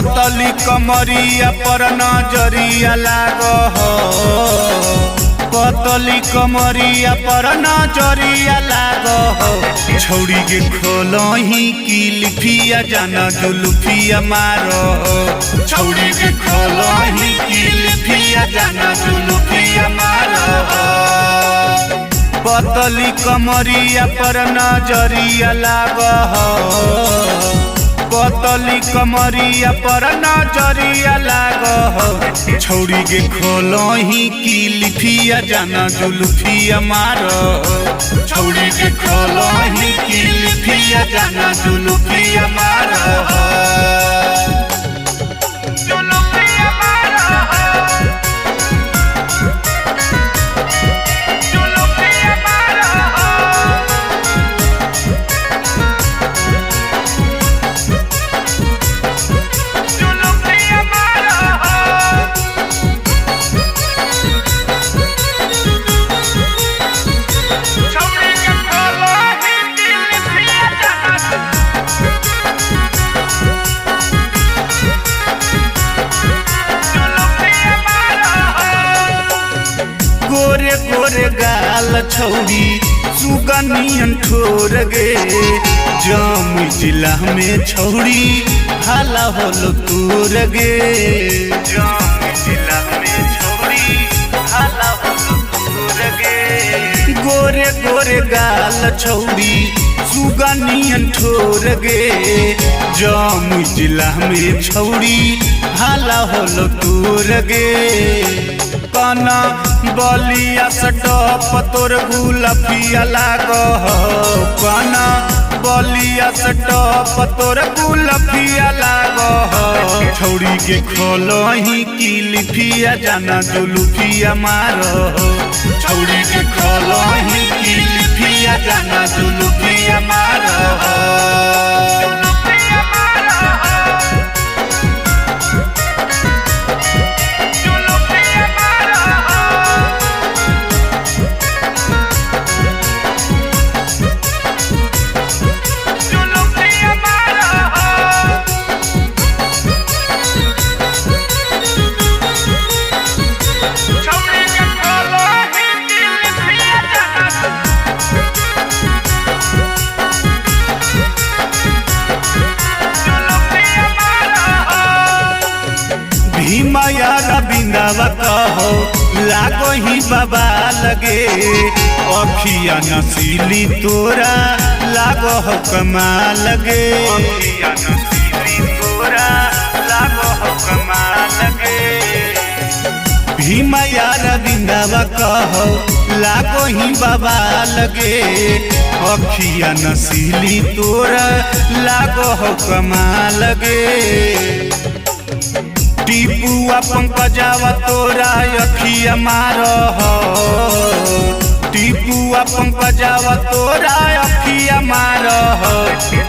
पतली कमरिया पर नजरिया लागो हो, पतली कमरिया पर नजरिया लागो हो। छौड़ी के खोलही किलफिया जाना जुल्फिया मारो हो, छौड़ी के खोलही किलफिया जाना जुल्फिया मारो हो। पतली कमरिया पर नजरिया लागो हो, पतली कमरिया पर नजरिया लागो हो। छौड़ी के खोलही किलफिया जाना जुल्फिया मारो हो, छौड़ी के खोलही किलफिया जाना जुल्फिया मारो हो। गोरे गोरे गाल छौड़ी सुगनियन ठोर गे, जमुई जिला में छौड़ी हाला होलो तोर गे, जमुई जिला में छौड़ी हाला होलो तोर गे। गोरे गोरे गाल छौड़ी सुगनियन ठोर गे, जमुई जिला में छौड़ी हाला होलो तोर गे। काना बलिया सटप तोर गुलफिया लागो हो, काना बलिया सटप तोर गुलफिया लागो हो। छौड़ी के खोलही किलफिया जाना जुल्फिया मारो हो, छौड़ी के खोलही किलफिया जाना जुल्फिया मारो हो। भीमया रविंद्रवा कहो लागो ही बाबा लगे, अखिया नसीली तोरा लागो हो कमाल गे, अखिया नसीली तोरा लागो हो कमाल गे। भीमया रविंद्रवा कहो लागो ही बाबा लगे, अखिया नसीली तोरा लागो हो कमाल गे। टीपुआ पंकजावा तोरा अखिया मारो हो, टीपुआ पंकजावा तोरा अखिया मारो हो।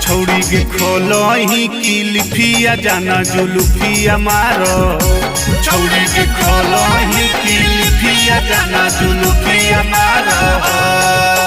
छौड़ी के खोलही किलफिया जाना जुल्फिया मारो, छौड़ी के खोलही किलफिया जाना जुल्फिया मारो हो।